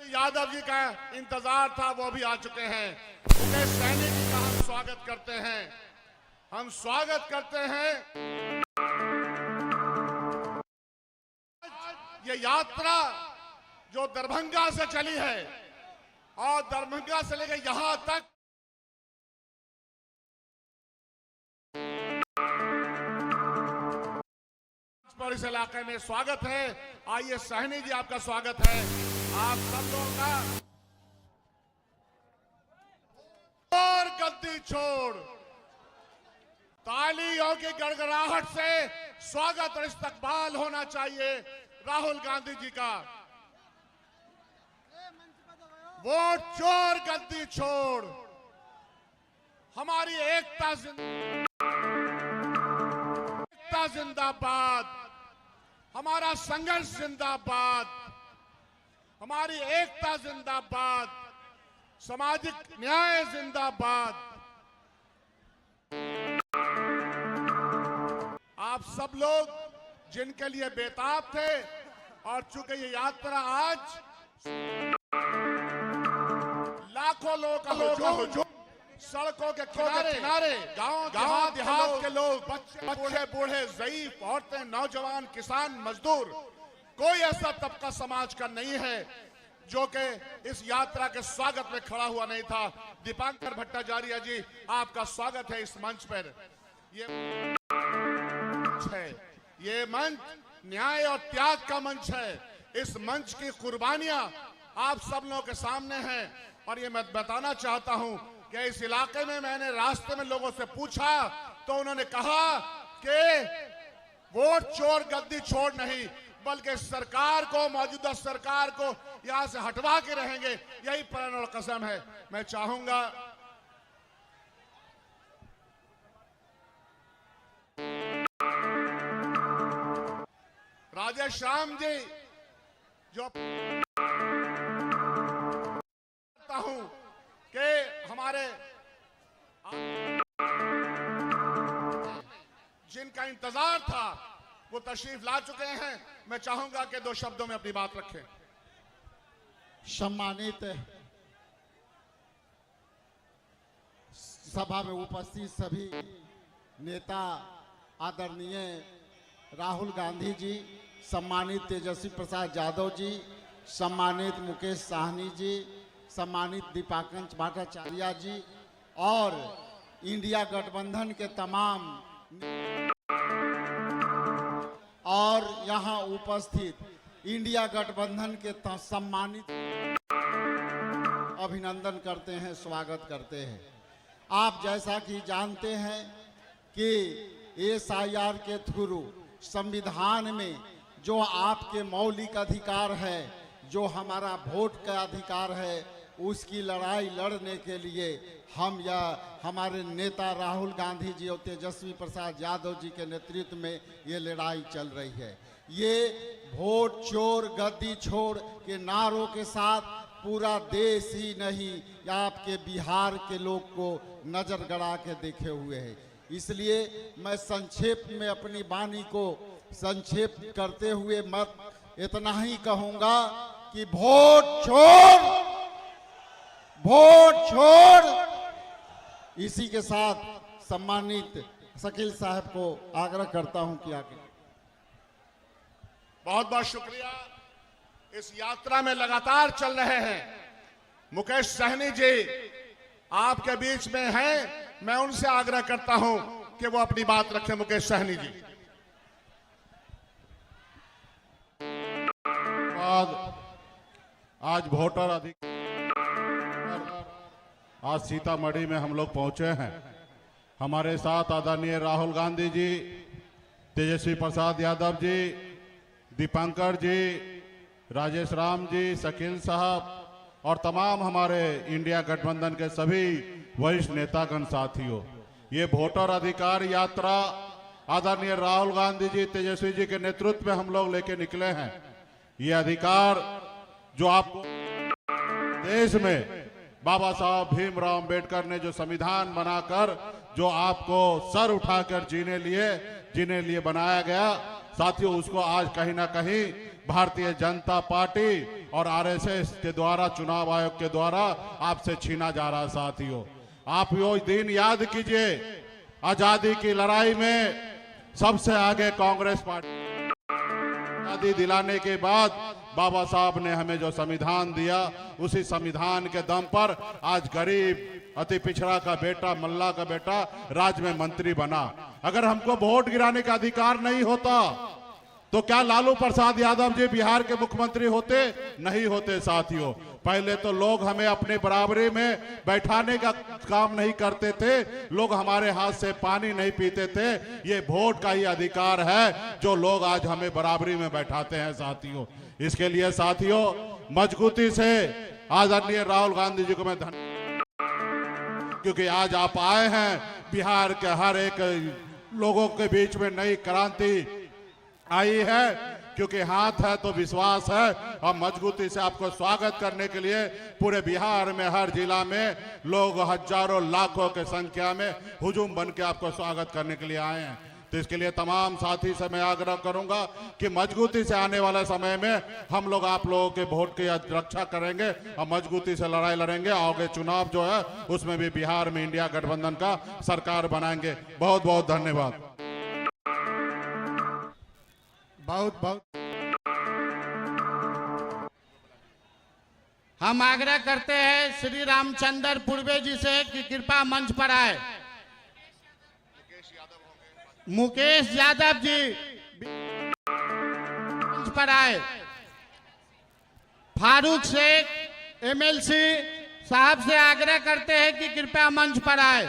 यादव जी का इंतजार था, वो भी आ चुके हैं। मुकेश सहनी जी का हम स्वागत करते हैं। हम स्वागत करते हैं। ये यात्रा जो दरभंगा से चली है और दरभंगा से लेकर यहां तक पर इस इलाके में स्वागत है। आइए सहनी जी, आपका स्वागत है। आप सब लोगों का और गद्दी छोड़ तालियों की गड़गड़ाहट से स्वागत और इस्तकबाल होना चाहिए राहुल गांधी जी का। वोट चोर गद्दी छोड़, हमारी एकता जिंदाबाद, हमारा संघर्ष जिंदाबाद, हमारी एकता जिंदाबाद, सामाजिक न्याय जिंदाबाद। आप सब लोग जिनके लिए बेताब थे और चूंकि ये यात्रा आज लाखों लोग का सड़कों के किनारे गांव देहात के लोग, बच्चे बूढ़े, ज़ईफ, औरतें, नौजवान, किसान, मजदूर, कोई ऐसा तबका समाज का नहीं है जो कि इस यात्रा के स्वागत में खड़ा हुआ नहीं था। दीपांकर भट्टाचार्य जी, आपका स्वागत है इस मंच पर। ये मंच न्याय और त्याग का मंच है। इस मंच की कुर्बानियां आप सब लोगों के सामने हैं। और ये मैं बताना चाहता हूं कि इस इलाके में मैंने रास्ते में लोगों से पूछा तो उन्होंने कहा कि वोट चोर गद्दी छोड़ नहीं, बल्कि सरकार को, मौजूदा सरकार को यहां से हटवा के रहेंगे। यही प्रण और कसम है। मैं चाहूंगा राजेश राम जी जो करता हूं कि हमारे जिनका इंतजार था वो तशरीफ ला चुके हैं। मैं चाहूंगा कि दो शब्दों में अपनी बात रखें। सम्मानित सभा में उपस्थित सभी नेता, आदरणीय राहुल गांधी जी, सम्मानित तेजस्वी प्रसाद यादव जी, सम्मानित मुकेश सहनी जी, सम्मानित दीपांकर भट्टाचार्य जी और इंडिया गठबंधन के तमाम और यहाँ उपस्थित इंडिया गठबंधन के सम्मानित अभिनंदन करते हैं, स्वागत करते हैं। आप जैसा कि जानते हैं कि SIR के थ्रू संविधान में जो आपके मौलिक अधिकार है, जो हमारा वोट का अधिकार है, उसकी लड़ाई लड़ने के लिए हम या हमारे नेता राहुल गांधी जी और तेजस्वी प्रसाद यादव जी के नेतृत्व में ये लड़ाई चल रही है। ये वोट चोर गद्दी छोड़ के नारों के साथ पूरा देश ही नहीं, आपके बिहार के लोग को नजर गड़ा के देखे हुए है। इसलिए मैं संक्षेप में अपनी वाणी को संक्षेप करते हुए मत इतना ही कहूंगा कि वोट छोड़। इसी के साथ सम्मानित शकील साहब को आग्रह करता हूं कि आगे। बहुत बहुत शुक्रिया। इस यात्रा में लगातार चल रहे हैं मुकेश सहनी जी, आपके बीच में हैं। मैं उनसे आग्रह करता हूं कि वो अपनी बात रखें। मुकेश सहनी जी। आज वोटर अधिकार, आज सीतामढ़ी में हम लोग पहुंचे हैं। हमारे साथ आदरणीय राहुल गांधी जी, तेजस्वी प्रसाद यादव जी, दीपांकर जी, राजेश राम जी, शकील साहब और तमाम हमारे इंडिया गठबंधन के सभी वरिष्ठ नेतागण साथियों। ये वोटर अधिकार यात्रा आदरणीय राहुल गांधी जी, तेजस्वी जी के नेतृत्व में हम लोग लेके निकले हैं। ये अधिकार जो आपको देश में बाबा साहब भीमराव अंबेडकर ने जो संविधान बनाकर जो आपको सर उठाकर जीने लिए बनाया गया, साथियों उसको आज कहीं ना कहीं भारतीय जनता पार्टी और आरएसएस के द्वारा, चुनाव आयोग के द्वारा आपसे छीना जा रहा। साथियों, आप वो दिन याद कीजिए, आजादी की लड़ाई में सबसे आगे कांग्रेस पार्टी। आजादी दिलाने के बाद बाबा साहब ने हमें जो संविधान दिया, उसी संविधान के दम पर आज गरीब अति पिछड़ा का बेटा, मल्ला का बेटा राज्य में मंत्री बना। अगर हमको वोट गिराने का अधिकार नहीं होता तो क्या लालू प्रसाद यादव जी बिहार के मुख्यमंत्री होते? नहीं होते। साथियों, पहले तो लोग हमें अपने बराबरी में बैठाने का काम नहीं करते थे, लोग हमारे हाथ से पानी नहीं पीते थे। ये वोट का ही अधिकार है जो लोग आज हमें बराबरी में बैठाते हैं। साथियों, इसके लिए साथियों मजबूती से आदरणीय राहुल गांधी जी को मैं धन्यवाद, क्योंकि आज आप आए हैं, बिहार के हर एक लोगों के बीच में नई क्रांति आई है, क्योंकि हाथ है तो विश्वास है। और मजबूती से आपको स्वागत करने के लिए पूरे बिहार में हर जिला में लोग हजारों लाखों के संख्या में हुजूम बन के आपको स्वागत करने के लिए आए हैं। तो इसके लिए तमाम साथी से मैं आग्रह करूंगा कि मजबूती से आने वाले समय में हम लोग आप लोगों के वोट की रक्षा करेंगे और मजबूती से लड़ाई लड़ेंगे। आगे चुनाव जो है उसमें भी बिहार में इंडिया गठबंधन का सरकार बनाएंगे। बहुत बहुत धन्यवाद। बहुत बहुत हम आग्रह करते हैं श्री रामचंद्र पूर्वे जी से कि कृपया मंच पर आए। मुकेश यादव जी मंच पर आए। फारूक शेख एमएलसी साहब से आग्रह करते हैं कि कृपया मंच पर आए।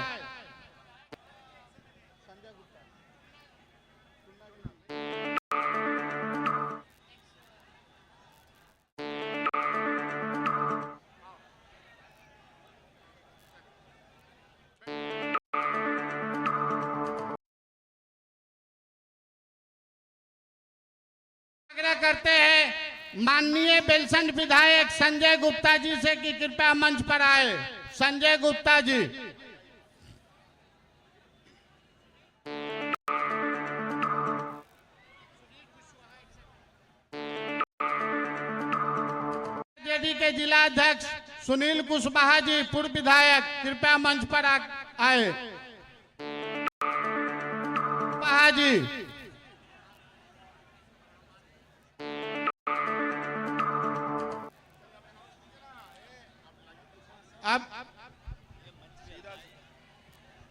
आग्रह करते हैं माननीय बेलसंड विधायक संजय गुप्ता जी से कि कृपया मंच पर आए। संजय गुप्ता जी। जेडी के जिला अध्यक्ष सुनील कुशवाहा जी, पूर्व विधायक, कृपया मंच पर आए। कुशवाहा जी। अब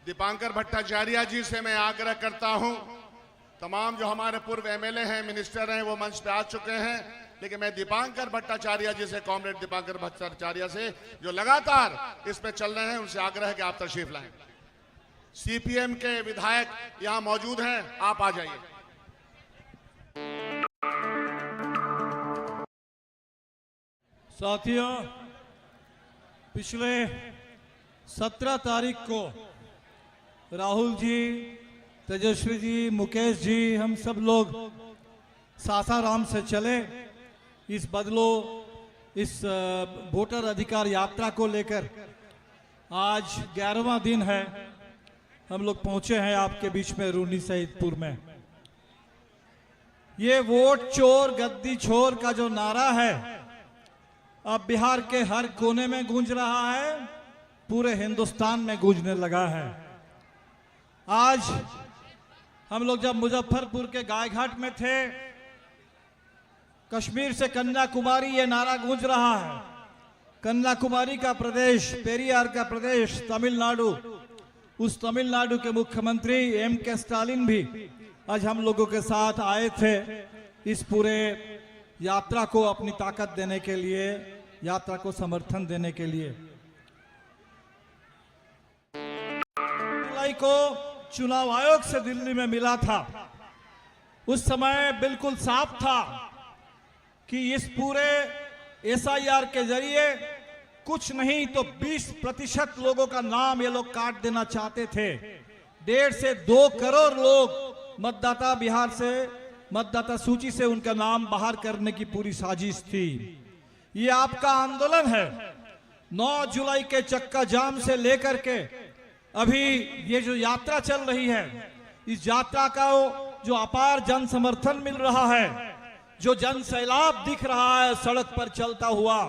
दीपांकर भट्टाचार्य जी से मैं आग्रह करता हूं, तमाम जो हमारे पूर्व एमएलए हैं, मिनिस्टर हैं, वो मंच पे आ चुके हैं, लेकिन मैं दीपांकर भट्टाचार्य जी से, कॉमरेड दीपांकर भट्टाचार्य से जो लगातार इस पे चल रहे हैं, उनसे आग्रह है कि आप तशरीफ लाएं। सीपीएम के विधायक यहां मौजूद हैं, आप आ जाइए। साथियों, पिछले 17 तारीख को राहुल जी, तेजस्वी जी, मुकेश जी, हम सब लोग सासाराम से चले इस बदलो इस वोटर अधिकार यात्रा को लेकर। आज 11वां दिन है, हम लोग पहुंचे हैं आपके बीच में रूनी सईदपुर में। ये वोट चोर गद्दी छोर का जो नारा है अब बिहार के हर कोने में गूंज रहा है, पूरे हिंदुस्तान में गूंजने लगा है। आज हम लोग जब मुजफ्फरपुर के गायघाट में थे, कश्मीर से कन्याकुमारी ये नारा गूंज रहा है। कन्याकुमारी का प्रदेश, पेरियार का प्रदेश तमिलनाडु, उस तमिलनाडु के मुख्यमंत्री M.K. स्टालिन भी आज हम लोगों के साथ आए थे इस पूरे यात्रा को अपनी ताकत देने के लिए, यात्रा को समर्थन देने के लिए। जुलाई को चुनाव आयोग से दिल्ली में मिला था, उस समय बिल्कुल साफ था कि इस पूरे SIR के जरिए कुछ नहीं तो 20% लोगों का नाम ये लोग काट देना चाहते थे। 1.5 से 2 करोड़ लोग मतदाता बिहार से, मतदाता सूची से उनका नाम बाहर करने की पूरी साजिश थी। ये आपका आंदोलन है। 9 जुलाई के चक्का जाम से लेकर के अभी ये जो यात्रा चल रही है, इस यात्रा का जो अपार जन समर्थन मिल रहा है, जो जन सैलाब दिख रहा है सड़क पर चलता हुआ,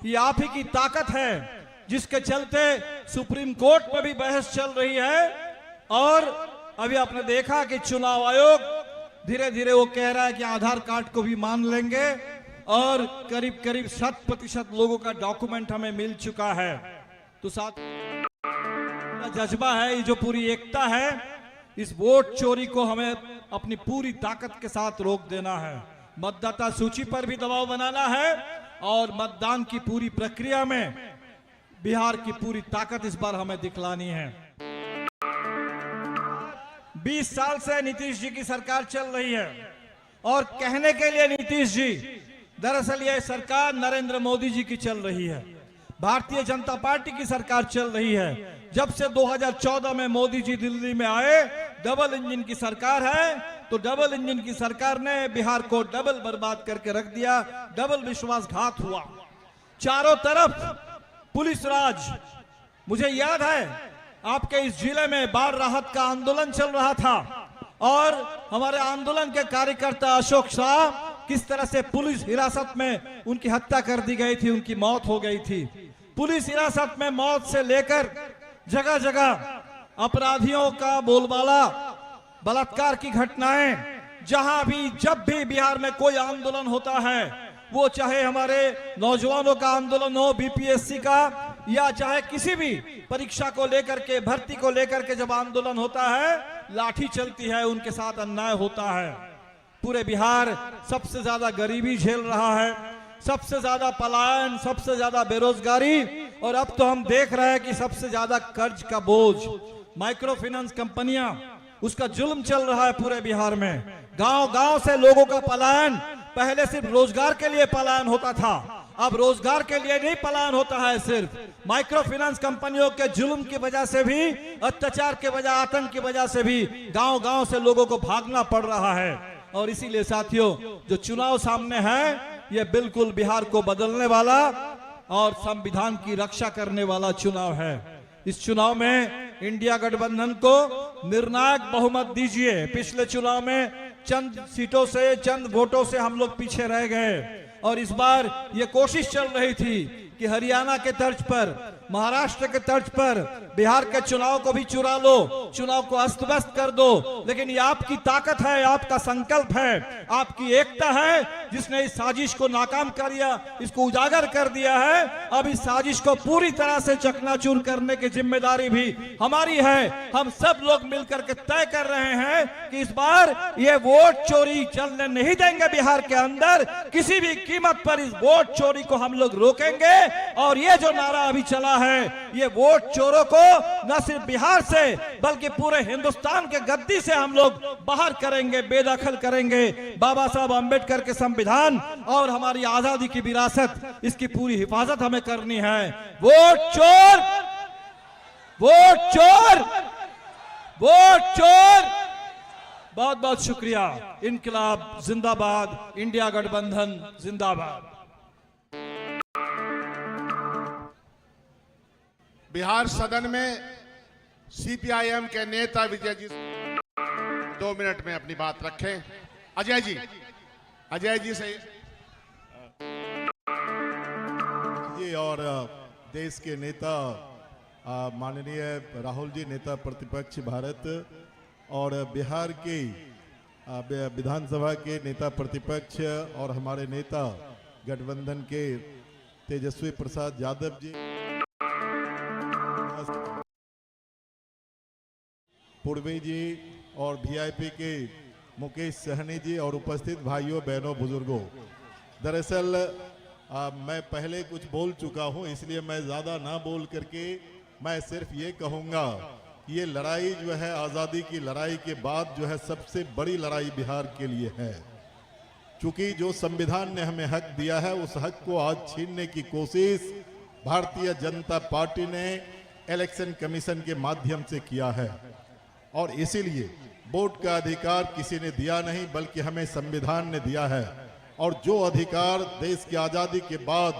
ये आप ही की ताकत है, जिसके चलते सुप्रीम कोर्ट में भी बहस चल रही है। और अभी आपने देखा कि चुनाव आयोग धीरे धीरे वो कह रहा है कि आधार कार्ड को भी मान लेंगे, और करीब करीब 100% लोगों का डॉक्यूमेंट हमें मिल चुका है। तो साथ जज्बा है, ये जो पूरी एकता है, इस वोट चोरी को हमें अपनी पूरी ताकत के साथ रोक देना है। मतदाता सूची पर भी दबाव बनाना है, और मतदान की पूरी प्रक्रिया में बिहार की पूरी ताकत इस बार हमें दिखलानी है। 20 साल से नीतीश जी की सरकार चल रही है, और कहने के लिए नीतीश जी, दरअसल यह सरकार नरेंद्र मोदी जी की चल रही है, भारतीय जनता पार्टी की सरकार चल रही है। जब से 2014 में मोदी जी दिल्ली में आए, डबल इंजन की सरकार है, तो डबल इंजन की सरकार ने बिहार को डबल बर्बाद करके रख दिया, डबल विश्वासघात हुआ। चारों तरफ पुलिस राज। मुझे याद है आपके इस जिले में बाढ़ राहत का आंदोलन चल रहा था, और हमारे आंदोलन के कार्यकर्ता अशोक शाह, किस तरह से पुलिस हिरासत में उनकी हत्या कर दी गई थी, उनकी मौत हो गई थी। पुलिस हिरासत में मौत से लेकर जगह जगह अपराधियों का बोलबाला, बलात्कार की घटनाएं, जहां भी जब भी बिहार में कोई आंदोलन होता है, वो चाहे हमारे नौजवानों का आंदोलन हो, बीपीएससी का, या चाहे किसी भी परीक्षा को लेकर के, भर्ती को लेकर के जब आंदोलन होता है, लाठी चलती है, उनके साथ अन्याय होता है। पूरे बिहार सबसे ज्यादा गरीबी झेल रहा है, सबसे ज्यादा पलायन, सबसे ज्यादा बेरोजगारी, और अब तो हम देख रहे हैं कि सबसे ज्यादा कर्ज का बोझ, माइक्रो फाइनेंस कंपनियां, उसका जुल्म चल रहा है पूरे बिहार में। गांव गांव से लोगों का पलायन, पहले सिर्फ रोजगार के लिए पलायन होता था, अब रोजगार के लिए नहीं पलायन होता है, सिर्फ माइक्रो फाइनेंस कंपनियों के जुल्म की वजह से भी, अत्याचार के वजह, आतंक की वजह से भी गांव गांव से लोगों को भागना पड़ रहा है। और इसीलिए साथियों, जो चुनाव सामने है, यह बिल्कुल बिहार को बदलने वाला और संविधान की रक्षा करने वाला चुनाव है। इस चुनाव में इंडिया गठबंधन को निर्णायक बहुमत दीजिए। पिछले चुनाव में चंद सीटों से, चंद वोटों से हम लोग पीछे रह गए, और इस बार ये कोशिश चल रही थी कि हरियाणा के तर्ज पर, महाराष्ट्र के तर्ज पर बिहार के चुनाव को भी चुरा लो, चुनाव को अस्त व्यस्त कर दो। लेकिन ये आपकी ताकत है, आपका संकल्प है, आपकी एकता है, जिसने इस साजिश को नाकाम कर दिया, इसको उजागर कर दिया है। अब इस साजिश को पूरी तरह से चकनाचूर करने की जिम्मेदारी भी हमारी है। हम सब लोग मिलकर के तय कर रहे हैं कि इस बार ये वोट चोरी चलने नहीं देंगे बिहार के अंदर। किसी भी कीमत पर इस वोट चोरी को हम लोग रोकेंगे, और ये जो नारा अभी चला है, ये वोट चोरों को न सिर्फ बिहार से बल्कि पूरे हिंदुस्तान के गद्दी से हम लोग बाहर करेंगे, बेदखल करेंगे। बाबा साहब अंबेडकर के संविधान और हमारी आजादी की विरासत, इसकी पूरी हिफाजत हमें करनी है। वोट चोर, वोट चोर, वोट चोर। बहुत बहुत शुक्रिया। इनकलाब जिंदाबाद, इंडिया गठबंधन जिंदाबाद। बिहार सदन में सीपीआईएम के नेता विजय जी 2 मिनट में अपनी बात रखें। अजय जी, अजय जी से जी। और देश के नेता माननीय राहुल जी, नेता प्रतिपक्ष भारत, और बिहार के विधानसभा के नेता प्रतिपक्ष और हमारे नेता गठबंधन के तेजस्वी प्रसाद यादव जी, पूर्वी जी, और वीआईपी के मुकेश सहनी जी, और उपस्थित भाइयों बहनों बुजुर्गों। दरअसल मैं पहले कुछ बोल चुका हूं, इसलिए मैं ज़्यादा ना बोल करके मैं सिर्फ ये कहूँगा, ये लड़ाई जो है आज़ादी की लड़ाई के बाद जो है सबसे बड़ी लड़ाई बिहार के लिए है। चूंकि जो संविधान ने हमें हक दिया है, उस हक को आज छीनने की कोशिश भारतीय जनता पार्टी ने इलेक्शन कमीशन के माध्यम से किया है। और इसीलिए वोट का अधिकार किसी ने दिया नहीं, बल्कि हमें संविधान ने दिया है। और जो अधिकार देश की आजादी के बाद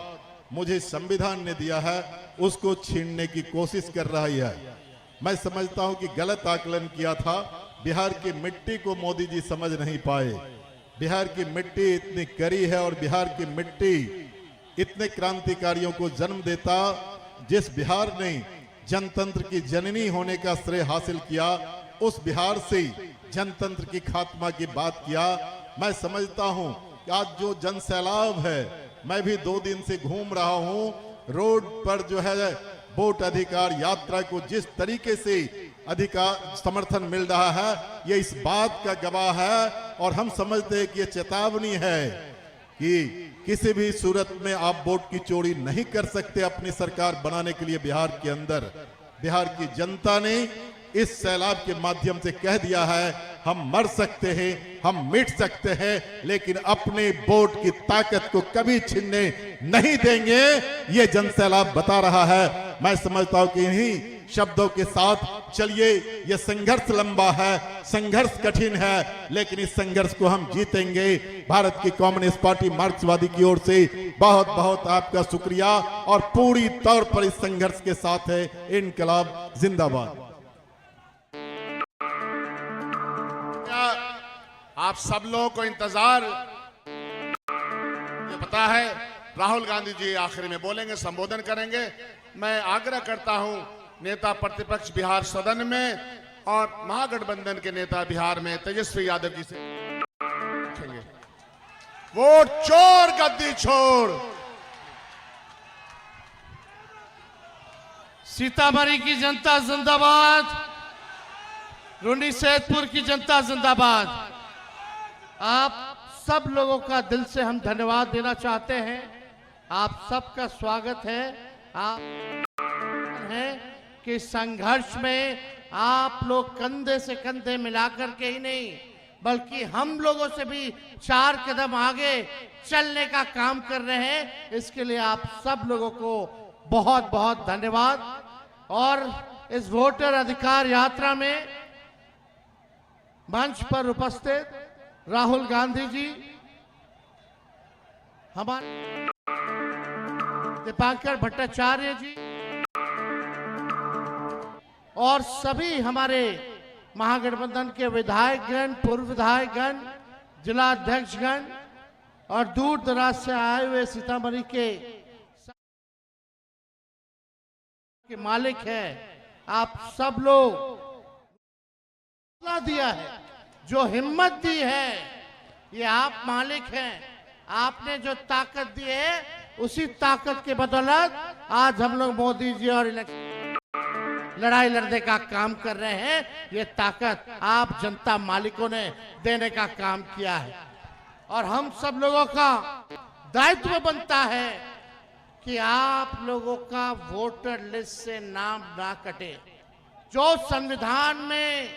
मुझे संविधान ने दिया है, उसको छीनने की कोशिश कर रही है। मैं समझता हूं कि गलत आकलन किया था। बिहार की मिट्टी को मोदी जी समझ नहीं पाए। बिहार की मिट्टी इतनी कड़ी है और बिहार की मिट्टी इतने क्रांतिकारियों को जन्म देता। जिस बिहार ने जनतंत्र की जननी होने का श्रेय हासिल किया, उस बिहार से जनतंत्र की खात्मा की बात किया। मैं समझता हूं कि आज जो जन सैलाब है, मैं भी 2 दिन से घूम रहा हूं, रोड पर जो है वोट अधिकार यात्रा को जिस तरीके से अधिकार समर्थन मिल रहा है, ये इस बात का गवाह है। और हम समझते हैं कि ये चेतावनी है कि किसी भी सूरत में आप वोट की चोरी नहीं कर सकते अपनी सरकार बनाने के लिए। बिहार के अंदर बिहार की जनता ने इस सैलाब के माध्यम से कह दिया है, हम मर सकते हैं, हम मिट सकते हैं, लेकिन अपने वोट की ताकत को कभी छीनने नहीं देंगे। ये जन सैलाब बता रहा है। मैं समझता हूं कि इन्हीं शब्दों के साथ चलिए। यह संघर्ष लंबा है, संघर्ष कठिन है, लेकिन इस संघर्ष को हम जीतेंगे। भारत की कम्युनिस्ट पार्टी मार्क्सवादी की ओर से बहुत बहुत आपका शुक्रिया और पूरी तौर पर इस संघर्ष के साथ है। इनकलाब जिंदाबाद। आप सब लोगों को इंतजार, ये पता है राहुल गांधी जी आखिर में बोलेंगे, संबोधन करेंगे। मैं आग्रह करता हूं नेता प्रतिपक्ष बिहार सदन में और महागठबंधन के नेता बिहार में तेजस्वी यादव जी से पूछेंगे, वोट चोर गद्दी छोड़। सीतामढ़ी की जनता जिंदाबाद, रूनी सैदपुर की जनता जिंदाबाद। आप सब लोगों का दिल से हम धन्यवाद देना चाहते हैं। आप सबका स्वागत है। आप हैं कि संघर्ष में आप लोग कंधे से कंधे मिलाकर के ही नहीं, बल्कि हम लोगों से भी 4 कदम आगे चलने का काम कर रहे हैं। इसके लिए आप सब लोगों को बहुत बहुत धन्यवाद। और इस वोटर अधिकार यात्रा में मंच पर उपस्थित राहुल गांधी जी, हमारे दीपांकर भट्टाचार्य जी और सभी हमारे महागठबंधन के विधायकगण, पूर्व विधायकगण, जिला अध्यक्षगण और दूर दराज से आए हुए सीतामढ़ी के मालिक हैं, आप सब लोग दिया है, जो हिम्मत दी है, ये आप मालिक हैं। आपने जो ताकत दी है, उसी ताकत के बदौलत आज हम लोग मोदी जी और लड़ाई लड़ने का काम कर रहे हैं। ये ताकत आप जनता मालिकों ने देने का काम किया है और हम सब लोगों का दायित्व बनता है कि आप लोगों का वोटर लिस्ट से नाम ना कटे। जो संविधान में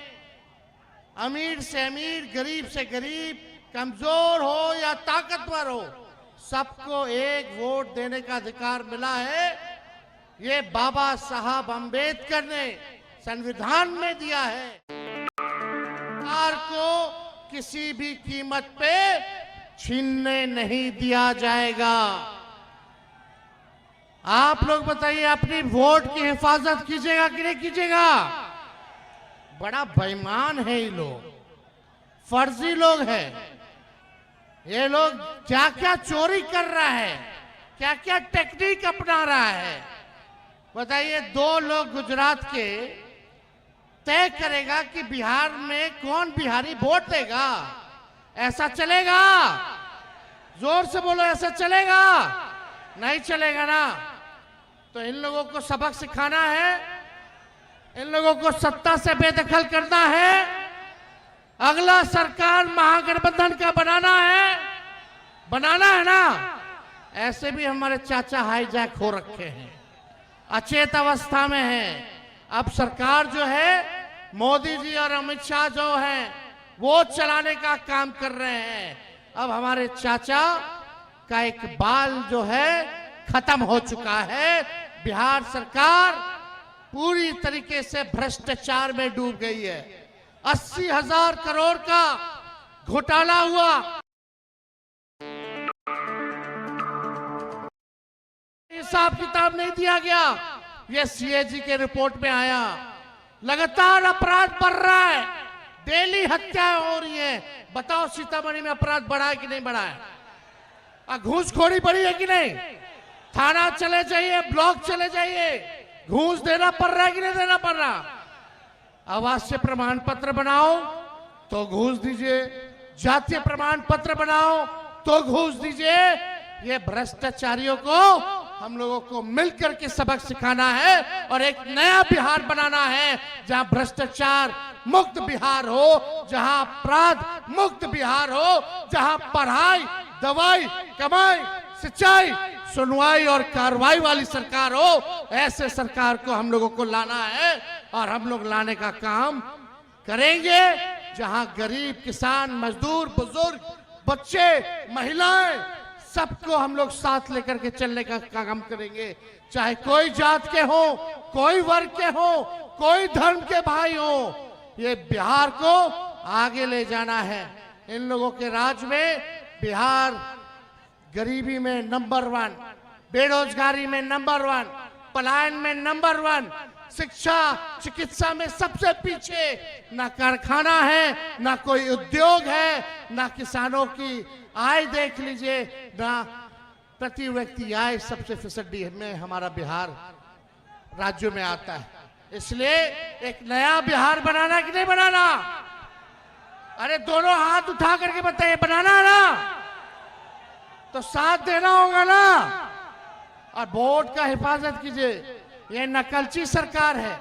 अमीर से अमीर, गरीब से गरीब, कमजोर हो या ताकतवर हो, सबको एक वोट देने का अधिकार मिला है। ये बाबा साहब अंबेडकर ने संविधान में दिया है। सरकार को किसी भी कीमत पे छीनने नहीं दिया जाएगा। आप लोग बताइए, अपनी वोट की हिफाजत कीजिएगा कि नहीं कीजिएगा? बड़ा बेईमान है ये लोग, फर्जी लोग हैं। ये लोग क्या क्या चोरी कर रहा है, क्या क्या टेक्निक अपना रहा है। बताइए, 2 लोग गुजरात के तय करेगा कि बिहार में कौन बिहारी वोट देगा। ऐसा चलेगा? जोर से बोलो, ऐसा चलेगा? नहीं चलेगा ना। तो इन लोगों को सबक सिखाना है, इन लोगों को सत्ता से बेदखल करना है। अगला सरकार महागठबंधन का बनाना है ना। ऐसे भी हमारे चाचा हाईजैक हो रखे हैं, अचेत अवस्था में हैं। अब सरकार जो है, मोदी जी और अमित शाह जो हैं, वो चलाने का काम कर रहे हैं। अब हमारे चाचा का एक बाल जो है खत्म हो चुका है। बिहार सरकार पूरी तरीके से भ्रष्टाचार में डूब गई है। 80,000 करोड़ का घोटाला हुआ। हिसाब किताब नहीं दिया गया। ये सीएजी के रिपोर्ट में आया। लगातार अपराध बढ़ रहा है। डेली हत्याएं हो रही हैं। बताओ सीतामढ़ी में अपराध बढ़ा है कि नहीं बढ़ा है? घूसखोरी बढ़ी है कि नहीं? थाना चले जाइए, ब्लॉक चले जाइए, घूस देना पड़ रहा है कि नहीं देना पड़ रहा? आवासीय प्रमाण पत्र बनाओ तो घूस दीजिए, जातीय प्रमाण पत्र बनाओ तो घूस दीजिए। ये भ्रष्टाचारियों को हम लोगों को मिलकर के सबक सिखाना है और एक नया बिहार बनाना है जहां भ्रष्टाचार मुक्त बिहार हो, जहां अपराध मुक्त बिहार हो, जहां पढ़ाई, दवाई, कमाई, सिंचाई, सुनवाई और कार्रवाई वाली सरकार हो। ऐसे सरकार को हम लोगों को लाना है और हम लोग लाने का काम करेंगे जहां गरीब, किसान, मजदूर, बुजुर्ग, बच्चे, महिलाएं, सबको हम लोग साथ लेकर के चलने का काम करेंगे। चाहे कोई जात के हो, कोई वर्ग के हो, कोई धर्म के भाई हो, ये बिहार को आगे ले जाना है। इन लोगों के राज में बिहार गरीबी में नंबर 1, बेरोजगारी में नंबर 1, पलायन में नंबर 1, शिक्षा चिकित्सा में सबसे पीछे। ना कारखाना है, ना कोई उद्योग है, ना किसानों की आय देख लीजिए, ना प्रति व्यक्ति आय सबसे फीसदी में हमारा बिहार राज्यों में आता है। इसलिए एक नया बिहार बनाना कि नहीं बनाना? अरे दोनों हाथ उठा करके बताइए, बनाना है ना? तो साथ देना होगा ना, और वोट का हिफाजत कीजिए। ये नकलची सरकार है।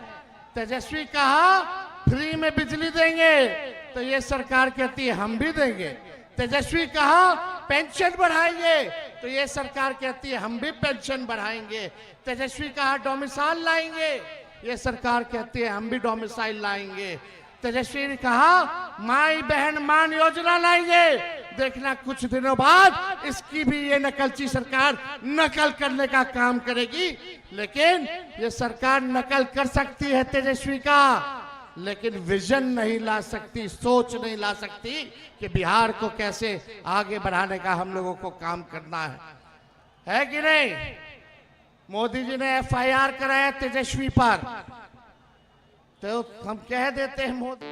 तेजस्वी कहा फ्री में बिजली देंगे, तो ये सरकार कहती है हम भी देंगे। तेजस्वी कहा पेंशन बढ़ाएंगे, तो ये सरकार कहती है हम भी पेंशन बढ़ाएंगे। तेजस्वी कहा डोमिसाइल लाएंगे, ये सरकार कहती है हम भी डोमिसाइल लाएंगे। तेजस्वी ने कहा माई बहन मान योजना लाएंगे, देखना कुछ दिनों बाद इसकी भी ये नकलची सरकार नकल करने का काम करेगी। लेकिन ये सरकार नकल कर सकती है तेजस्वी का, लेकिन विजन नहीं ला सकती, सोच नहीं ला सकती कि बिहार को कैसे आगे बढ़ाने का हम लोगों को काम करना है कि नहीं? मोदी जी ने FIR कराया तेजस्वी पर, तो हम कह देते हैं मोदी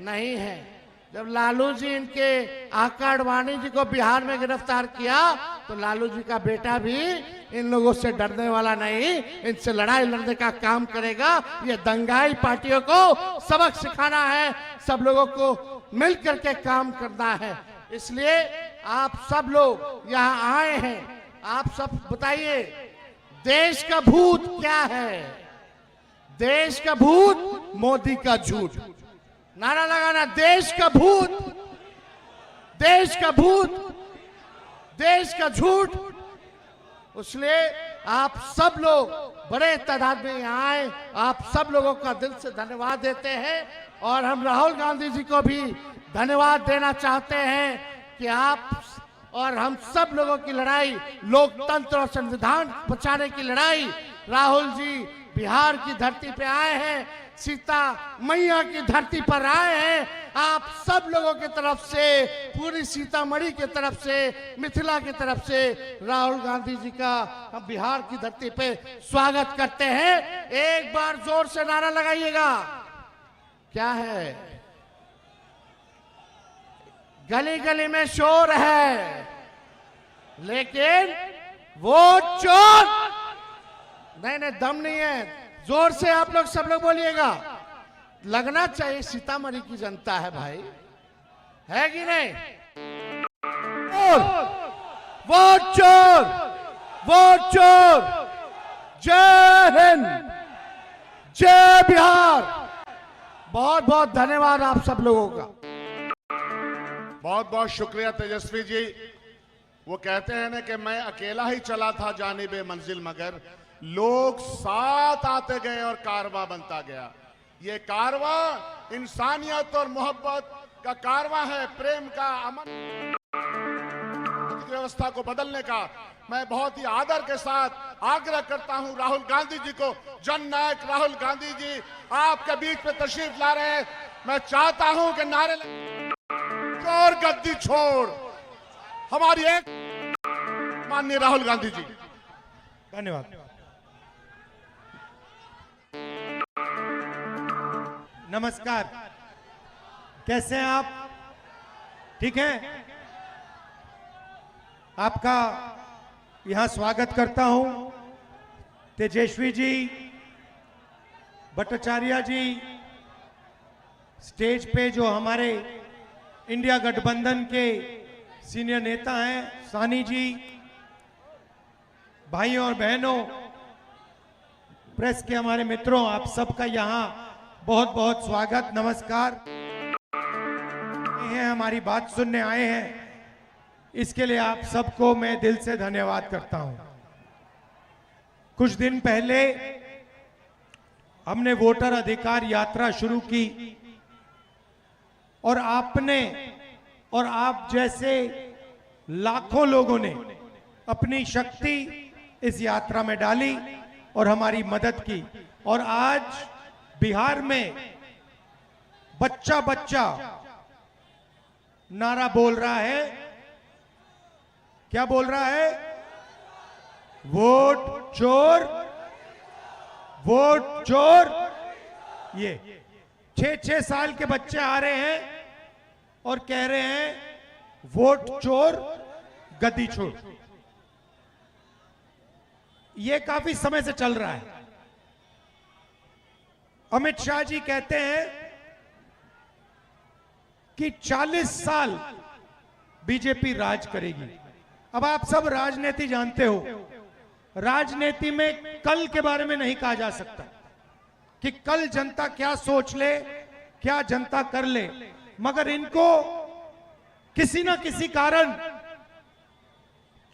नहीं है। जब लालू जी इनके आका अडवाणी जी को बिहार में गिरफ्तार किया, तो लालू जी का बेटा भी इन लोगों से डरने वाला नहीं, इनसे लड़ाई लड़ने का काम करेगा। ये दंगाई पार्टियों को सबक सिखाना है, सब लोगों को मिल करके काम करना है। इसलिए आप सब लोग यहाँ आए हैं, आप सब बताइए देश का भूत क्या है? देश का भूत मोदी का झूठ। नारा लगाना, देश का भूत, देश का भूत, देश का झूठ। इसलिए आप सब लोग बड़े तादाद में यहाँ आए, आप सब लोगों का दिल से धन्यवाद देते हैं। और हम राहुल गांधी जी को भी धन्यवाद देना चाहते हैं कि आप और हम सब लोगों की लड़ाई, लोकतंत्र और संविधान बचाने की लड़ाई, राहुल जी बिहार की धरती पे आए हैं, सीता मैया की धरती पर आए हैं। आप सब लोगों की तरफ से, पूरी सीतामढ़ी की तरफ से, मिथिला की तरफ से राहुल गांधी जी का हम बिहार की धरती पे स्वागत करते हैं। एक बार जोर से नारा लगाइएगा। क्या है? गली गली में शोर है, लेकिन वोट चोर नहीं, दम नहीं है। जोर से आप लोग सब लोग बोलिएगा। लगना चाहिए सीतामढ़ी की जनता है भाई, है कि नहीं? वोट चोर, वोट चोर। जय हिंद, जय बिहार। बहुत बहुत धन्यवाद आप सब लोगों का। बहुत बहुत शुक्रिया तेजस्वी जी। वो कहते हैं ना कि मैं अकेला ही चला था जानिबे मंजिल, मगर लोग साथ आते गए और कारवां बनता गया। ये कारवां इंसानियत और मोहब्बत का कारवां है, प्रेम का, अमन व्यवस्था को बदलने का। मैं बहुत ही आदर के साथ आग्रह करता हूं राहुल गांधी जी को, जननायक राहुल गांधी जी आपके बीच में तशरीफ ला रहे हैं। मैं चाहता हूं कि नारे और गद्दी छोड़, हमारी एक माननीय राहुल गांधी जी। धन्यवाद। नमस्कार। कैसे हैं आप? ठीक हैं? आपका यहां स्वागत करता हूं। तेजस्वी जी, भट्टाचार्य जी, स्टेज पे जो हमारे इंडिया गठबंधन के सीनियर नेता हैं, सानी जी, भाइयों और बहनों, प्रेस के हमारे मित्रों, आप सबका यहाँ बहुत बहुत स्वागत, नमस्कार। हैं हमारी बात सुनने आए हैं, इसके लिए आप सबको मैं दिल से धन्यवाद करता हूं। कुछ दिन पहले हमने वोटर अधिकार यात्रा शुरू की और आपने और आप जैसे लाखों लोगों ने अपनी शक्ति इस यात्रा में डाली और हमारी मदद की। और आज बिहार में बच्चा बच्चा नारा बोल रहा है। क्या बोल रहा है? वोट चोर, वोट चोर। ये 6-6 साल के बच्चे आ रहे हैं और कह रहे हैं वोट चोर, गद्दी छोड़। ये काफी समय से चल रहा है। अमित शाह जी कहते हैं कि 40 साल बीजेपी राज करेगी। अब आप सब राजनीति जानते हो, राजनीति में कल के बारे में नहीं कहा जा सकता कि कल जनता क्या सोच ले, क्या जनता कर ले, मगर इनको किसी ना किसी कारण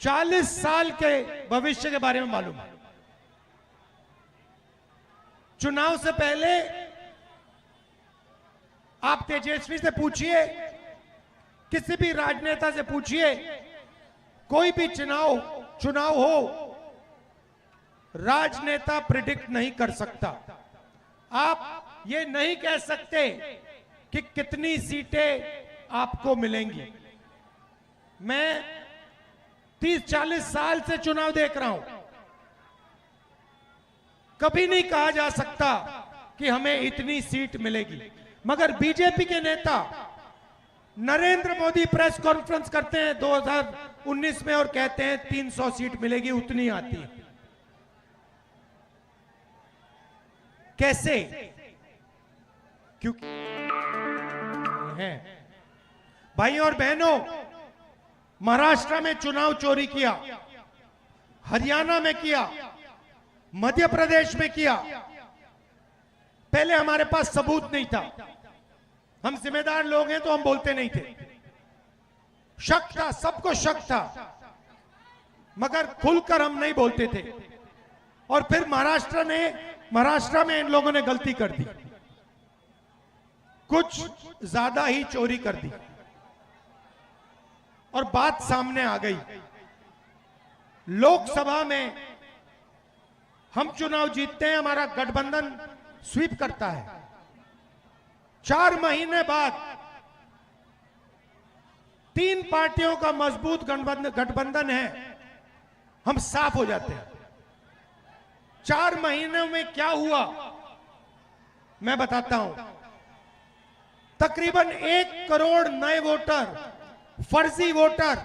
40 साल के भविष्य के बारे में मालूम है। चुनाव से पहले आप तेजस्वी से पूछिए, किसी भी राजनेता से पूछिए, कोई भी चुनाव हो, राजनेता प्रिडिक्ट नहीं कर सकता। आप ये नहीं कह सकते कि कितनी सीटें आपको मिलेंगी। मैं 30-40 साल से चुनाव देख रहा हूं, कभी नहीं कहा जा सकता कि हमें इतनी सीट मिलेगी। मगर बीजेपी के नेता नरेंद्र मोदी प्रेस कॉन्फ्रेंस करते हैं 2019 में और कहते हैं 300 सीट मिलेगी, उतनी आती है। कैसे? क्योंकि हैं भाइयों और बहनों, महाराष्ट्र में चुनाव चोरी किया, हरियाणा में किया, मध्य प्रदेश में किया। पहले हमारे पास सबूत नहीं था, हम जिम्मेदार लोग हैं तो हम बोलते नहीं थे। शक था, सबको शक था, मगर खुलकर हम नहीं बोलते थे। और फिर महाराष्ट्र में इन लोगों ने गलती कर दी, कुछ ज्यादा ही चोरी कर दी और बात सामने आ गई। लोकसभा में हम चुनाव जीतते हैं, हमारा गठबंधन स्वीप करता है। 4 महीने बाद 3 पार्टियों का मजबूत गठबंधन है, हम साफ हो जाते हैं। 4 महीनों में क्या हुआ मैं बताता हूं। तकरीबन 1 करोड़ नए वोटर, फर्जी वोटर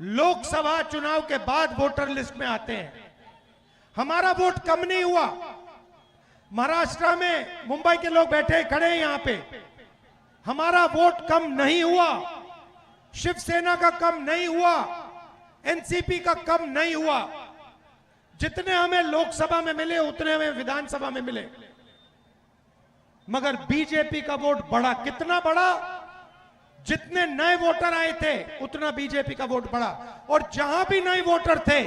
लोकसभा चुनाव के बाद वोटर लिस्ट में आते हैं। हमारा वोट कम नहीं हुआ। महाराष्ट्र में मुंबई के लोग बैठे खड़े हैं यहां पे, हमारा वोट कम नहीं हुआ, शिवसेना का कम नहीं हुआ, एनसीपी का कम नहीं हुआ। जितने हमें लोकसभा में मिले उतने हमें विधानसभा में मिले। मगर बीजेपी का वोट बढ़ा। कितना बढ़ा? जितने नए वोटर आए थे उतना बीजेपी का वोट बढ़ा। और जहां भी नए वोटर थे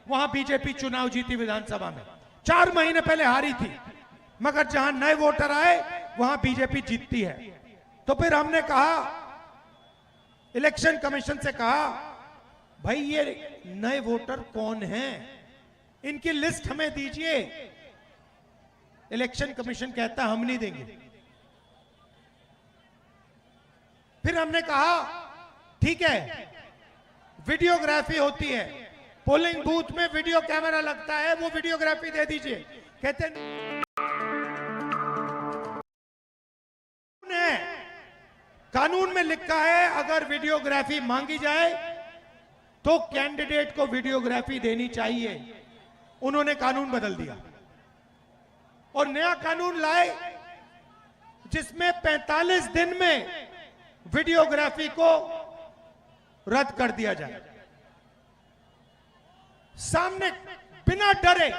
वहां बीजेपी चुनाव जीती विधानसभा में। 4 महीने पहले हारी थी, मगर जहां नए वोटर आए वहां बीजेपी जीतती है। तो फिर हमने कहा, इलेक्शन कमीशन से कहा, भाई ये नए वोटर कौन हैं, इनकी लिस्ट हमें दीजिए। इलेक्शन कमीशन कहता हम नहीं देंगे। फिर हमने कहा ठीक है, वीडियोग्राफी होती है, पोलिंग बूथ में वीडियो कैमरा लगता है, वो वीडियोग्राफी दे दीजिए। कहते में लिखा है अगर वीडियोग्राफी मांगी जाए तो कैंडिडेट को वीडियोग्राफी देनी चाहिए। उन्होंने कानून बदल दिया और नया कानून लाए जिसमें 45 दिन में वीडियोग्राफी को रद्द कर दिया जाए। सामने बिना डरे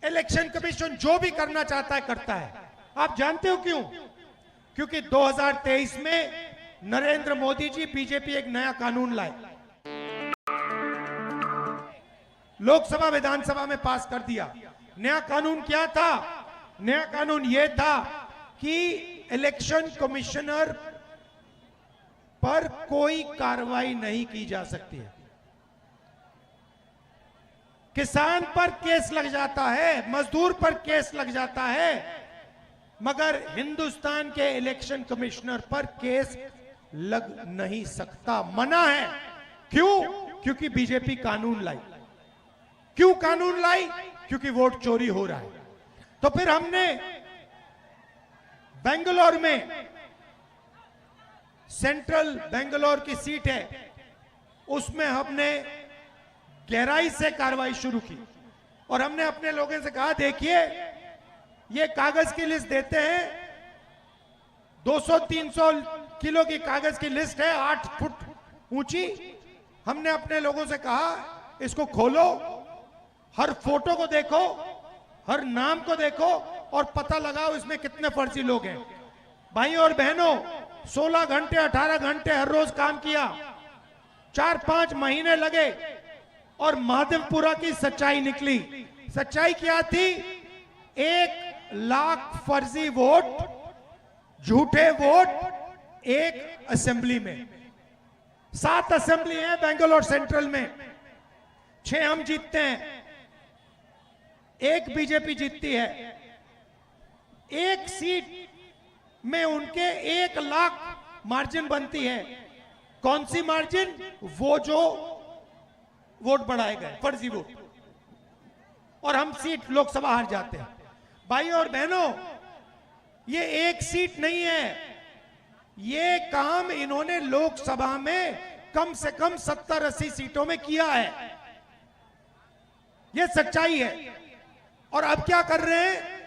इलेक्शन कमीशन जो भी करना चाहता है करता है। आप जानते हो क्यों? क्योंकि 2023 में नरेंद्र मोदी जी बीजेपी एक नया कानून लाए, लोकसभा विधानसभा में पास कर दिया। नया कानून क्या था? नया कानून यह था कि इलेक्शन कमिश्नर पर कोई कार्रवाई नहीं की जा सकती है। किसान पर केस लग जाता है, मजदूर पर केस लग जाता है, मगर हिंदुस्तान के इलेक्शन कमिश्नर पर केस लग नहीं सकता, मना है। क्यों? क्योंकि बीजेपी कानून लाई। क्यों कानून लाई? क्योंकि वोट चोरी हो रहा है। तो फिर हमने बेंगलोर में, सेंट्रल बेंगलोर की सीट है, उसमें हमने गहराई से कार्रवाई शुरू की और हमने अपने लोगों से कहा देखिए ये कागज की लिस्ट देते हैं, 200-300 किलो की कागज की लिस्ट है, 8 फुट ऊंची। हमने अपने लोगों से कहा इसको खोलो, हर फोटो को देखो, हर नाम को देखो और पता लगाओ इसमें कितने फर्जी लोग हैं। भाई और बहनों, 16 घंटे 18 घंटे हर रोज काम किया, 4-5 महीने लगे और महादेवपुरा की सच्चाई निकली। सच्चाई क्या थी? 1 लाख फर्जी वोट, झूठे वोट एक असेंबली में। 7 असेंबली है बेंगलोर सेंट्रल में, 6 हम जीतते हैं, 1 बीजेपी जीतती है। 1 सीट में उनके 1 लाख मार्जिन बनती है। कौन सी मार्जिन? वो जो वोट बढ़ाए गए, फर्जी वोट, और हम सीट लोकसभा हार जाते हैं। भाई और बहनों, ये 1 सीट नहीं है, ये काम इन्होंने लोकसभा में कम से कम 70-80 सीटों में किया है। ये सच्चाई है। और अब क्या कर रहे हैं?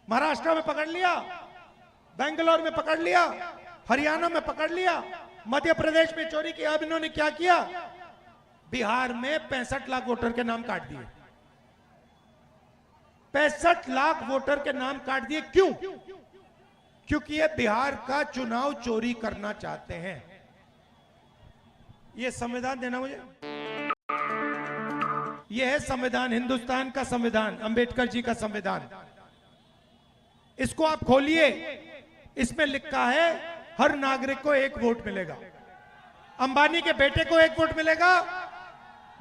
महाराष्ट्र में पकड़ लिया, बेंगलोर में पकड़ लिया, हरियाणा में पकड़ लिया, मध्य प्रदेश में चोरी किया। अब इन्होंने क्या किया? बिहार में 65 लाख वोटर के नाम काट दिए। 65 लाख वोटर के नाम काट दिए। क्यों? क्योंकि ये बिहार का चुनाव चोरी करना चाहते हैं। ये संविधान देना मुझे, ये है संविधान, हिंदुस्तान का संविधान, अंबेडकर जी का संविधान। इसको आप खोलिए, इसमें लिखा है हर नागरिक को 1 वोट मिलेगा, अंबानी के बेटे को 1 वोट मिलेगा,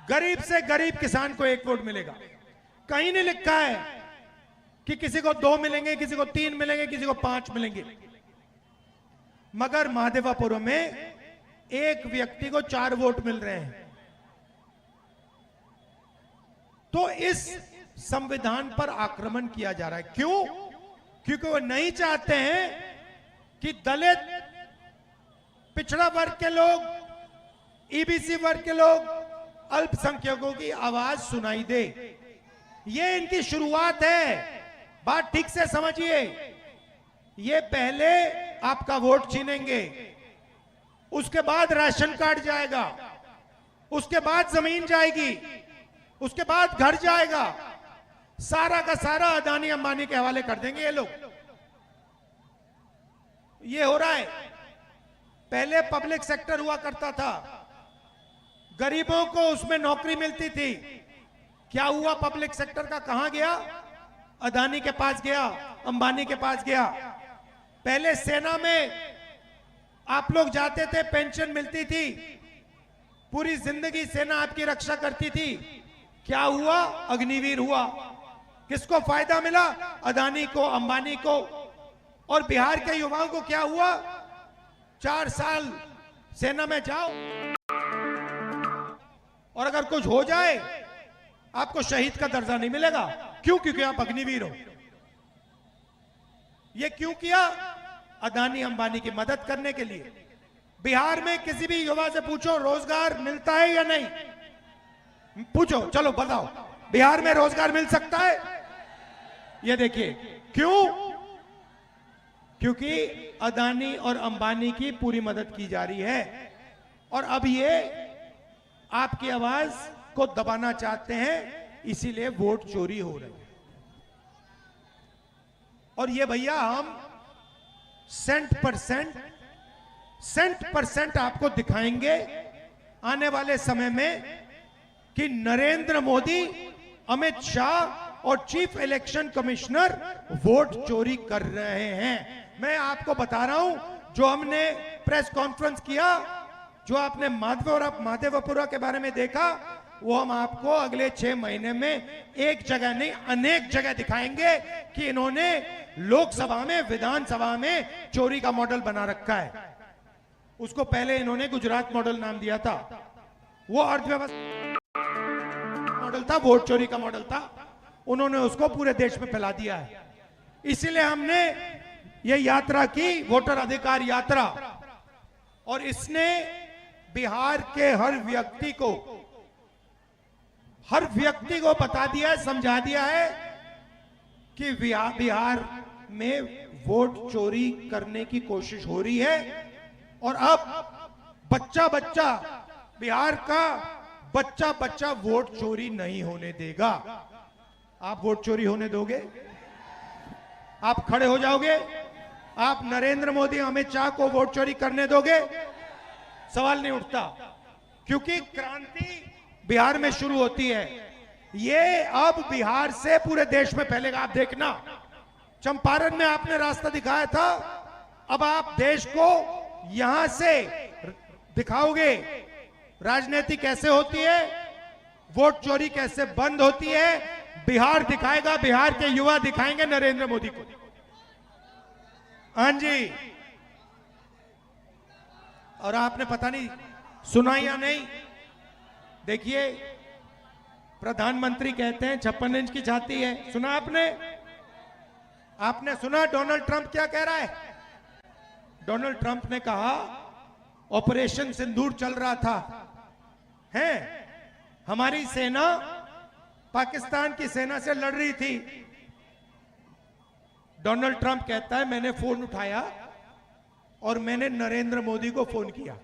गरीब से गरीब किसान को 1 वोट मिलेगा। कहीं नहीं लिखा है कि किसी को 2 मिलेंगे, किसी को 3 मिलेंगे, किसी को 5 मिलेंगे। मगर महादेवापुरम में एक व्यक्ति को 4 वोट मिल रहे हैं। तो इस संविधान पर आक्रमण किया जा रहा है। क्यों? क्योंकि वो नहीं चाहते हैं कि दलित, पिछड़ा वर्ग के लोग, ईबीसी वर्ग के लोग, अल्पसंख्यकों की आवाज सुनाई दे। ये इनकी शुरुआत है। बात ठीक से समझिए। ये पहले आपका वोट छीनेंगे, उसके बाद राशन कार्ड जाएगा, उसके बाद जमीन जाएगी, उसके बाद घर जाएगा, सारा का सारा अदानी अंबानी के हवाले कर देंगे ये लोग। ये हो रहा है। पहले पब्लिक सेक्टर हुआ करता था, गरीबों को उसमें नौकरी मिलती थी। क्या हुआ पब्लिक सेक्टर का? कहां गया? अदानी के पास गया, अंबानी के पास गया। पहले सेना में आप लोग जाते थे, पेंशन मिलती थी, पूरी जिंदगी सेना आपकी रक्षा करती थी। क्या हुआ? अग्निवीर हुआ। किसको फायदा मिला? अदानी को, अंबानी को। और बिहार के युवाओं को क्या हुआ? 4 साल सेना में जाओ और अगर कुछ हो जाए आपको शहीद का दर्जा नहीं मिलेगा। क्यों? क्योंकि आप अग्निवीर हो। ये क्यों किया? अदानी अंबानी की मदद करने के लिए। बिहार में किसी भी युवा से पूछो रोजगार मिलता है या नहीं, पूछो, चलो बताओ, बिहार में रोजगार मिल सकता है? ये देखिए, क्यों? क्योंकि अदानी और अंबानी की पूरी मदद की जा रही है। और अब ये आपकी आवाज को दबाना चाहते हैं, इसीलिए वोट चोरी हो रही है। और ये भैया हम सेंट परसेंट आपको दिखाएंगे आने वाले समय में कि नरेंद्र मोदी, अमित शाह और चीफ इलेक्शन कमिश्नर वोट चोरी कर रहे हैं। मैं आपको बता रहा हूं, जो हमने प्रेस कॉन्फ्रेंस किया, जो आपने माधेपुरा के बारे में देखा, वो हम आपको अगले 6 महीने में एक जगह नहीं अनेक जगह दिखाएंगे कि इन्होंने लोकसभा में, विधानसभा में चोरी का मॉडल बना रखा है। उसको पहले इन्होंने गुजरात मॉडल नाम दिया था, वो अर्थव्यवस्था मॉडल था, वोट चोरी का मॉडल था, उन्होंने उसको पूरे देश में फैला दिया है। इसीलिए हमने ये यात्रा की, वोटर अधिकार यात्रा, और इसने बिहार के हर व्यक्ति को बता दिया है, समझा दिया है कि बिहार में वोट चोरी करने की कोशिश हो रही है। और अब बच्चा बिहार का बच्चा वोट चोरी नहीं होने देगा। आप वोट चोरी होने दोगे? आप खड़े हो जाओगे? आप नरेंद्र मोदी, अमित शाह को वोट चोरी करने दोगे? सवाल नहीं उठता, क्योंकि क्रांति बिहार में शुरू होती है। ये अब बिहार से पूरे देश में फैलेगा। आप देखना, चंपारण में आपने रास्ता दिखाया था, अब आप देश को यहां से दिखाओगे राजनीति कैसे होती है, वोट चोरी कैसे बंद होती है। बिहार दिखाएगा, बिहार के युवा दिखाएंगे नरेंद्र मोदी को। हाँ जी, और आपने पता नहीं सुना या नहीं, देखिए प्रधानमंत्री कहते हैं 56 इंच की छाती है, सुना आपने? आपने सुना डोनाल्ड ट्रंप क्या कह रहा है? डोनाल्ड ट्रंप ने कहा ऑपरेशन सिंदूर चल रहा था, है हमारी सेना पाकिस्तान की सेना से लड़ रही थी। डोनाल्ड ट्रंप कहता है मैंने फोन उठाया और मैंने नरेंद्र मोदी को फोन किया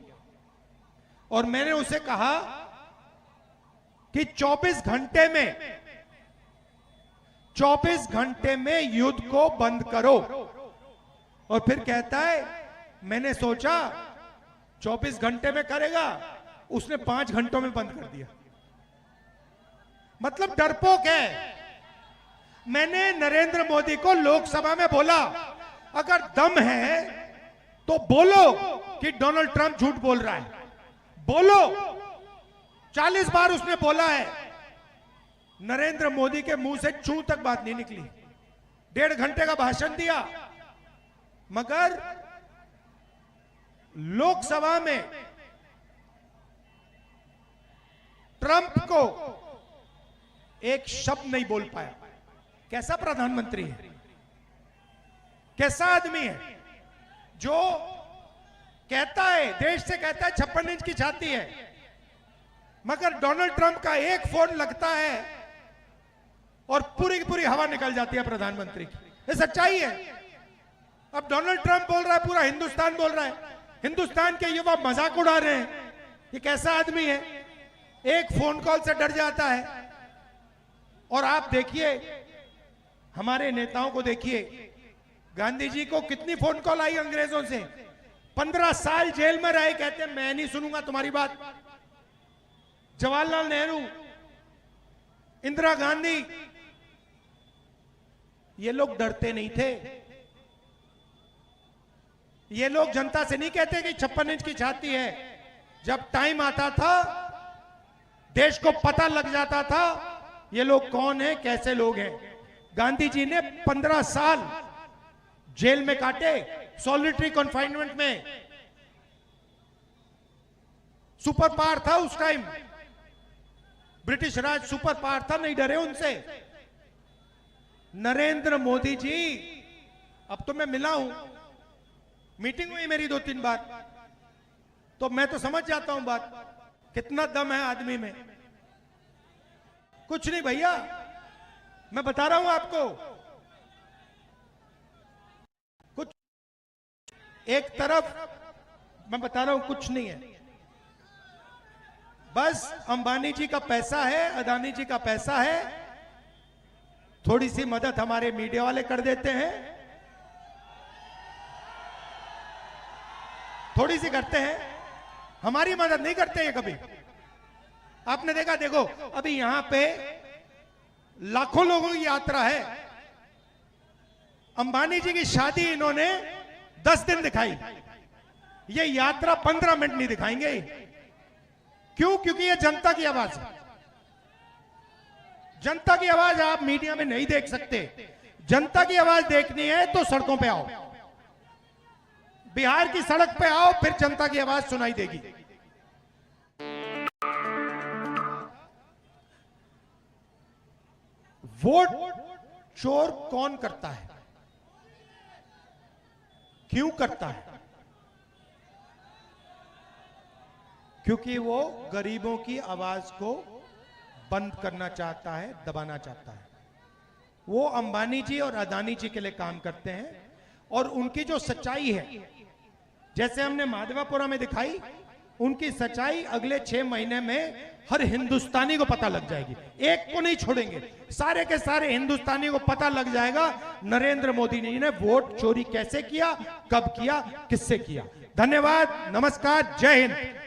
और मैंने उसे कहा कि 24 घंटे में युद्ध को बंद करो। और फिर कहता है मैंने सोचा 24 घंटे में करेगा, उसने 5 घंटों में बंद कर दिया। मतलब डरपोक है। मैंने नरेंद्र मोदी को लोकसभा में बोला अगर दम है तो बोलो कि डोनाल्ड ट्रंप झूठ बोल रहा है, बोलो। 40 बार उसने बोला है, नरेंद्र मोदी के मुंह से चू तक बात नहीं निकली। 1.5 घंटे का भाषण दिया, मगर लोकसभा में ट्रंप को एक शब्द नहीं बोल पाया। कैसा प्रधानमंत्री है, कैसा आदमी है जो कहता है, देश से कहता है 56 इंच की छाती है, मगर डोनाल्ड ट्रंप का एक फोन लगता है और पूरी की पूरी हवा निकल जाती है प्रधानमंत्री की। ये सच्चाई है। अब डोनाल्ड ट्रंप बोल रहा है, पूरा हिंदुस्तान बोल रहा है, हिंदुस्तान के युवा मजाक उड़ा रहे हैं। ये कैसा आदमी है, एक फोन कॉल से डर जाता है। और आप देखिए हमारे नेताओं को, देखिए गांधी जी को कितनी फोन कॉल आई अंग्रेजों से, 15 साल जेल में रहे, कहते हैं मैं नहीं सुनूंगा तुम्हारी बात। जवाहरलाल नेहरू, इंदिरा गांधी, ये लोग डरते नहीं थे। ये लोग जनता से नहीं कहते कि 56 इंच की छाती है। जब टाइम आता था, देश को पता लग जाता था ये लोग कौन है, कैसे लोग हैं। गांधी जी ने 15 साल जेल में काटे, सॉलिटरी कन्फाइनमेंट में। सुपर पावर था उस टाइम, ब्रिटिश राज सुपर पावर था, नहीं डरे उनसे। नरेंद्र मोदी जी, अब तो मैं मिला हूं, मीटिंग हुई मेरी 2-3 बार, तो मैं तो समझ जाता हूं बात, कितना दम है आदमी में। कुछ नहीं भैया, मैं बता रहा हूं आपको, कुछ एक तरफ मैं बता रहा हूं कुछ नहीं है, बस अंबानी जी का पैसा है, अदानी जी का पैसा है, थोड़ी सी मदद हमारे मीडिया वाले कर देते हैं, थोड़ी सी करते हैं, हमारी मदद नहीं करते हैं कभी। आपने देखा, देखो अभी यहां पे लाखों लोगों की यात्रा है, अंबानी जी की शादी इन्होंने 10 दिन दिखाई, ये यात्रा 15 मिनट नहीं दिखाएंगे। क्यों? क्योंकि ये जनता की आवाज है। जनता की आवाज आप मीडिया में नहीं देख सकते। जनता की आवाज देखनी है तो सड़कों पे आओ, बिहार की सड़क पे आओ, फिर जनता की आवाज सुनाई देगी। वोट चोर कौन करता है, क्यों करता है? क्योंकि वो गरीबों की आवाज को बंद करना चाहता है, दबाना चाहता है। वो अंबानी जी और अदानी जी के लिए काम करते हैं, और उनकी जो सच्चाई है, जैसे हमने माधवापुरा में दिखाई, उनकी सच्चाई अगले 6 महीने में हर हिंदुस्तानी को पता लग जाएगी। एक को नहीं छोड़ेंगे, सारे के सारे हिंदुस्तानी को पता लग जाएगा नरेंद्र मोदी जी ने वोट चोरी कैसे किया, कब किया, किससे किया। धन्यवाद, नमस्कार, जय हिंद।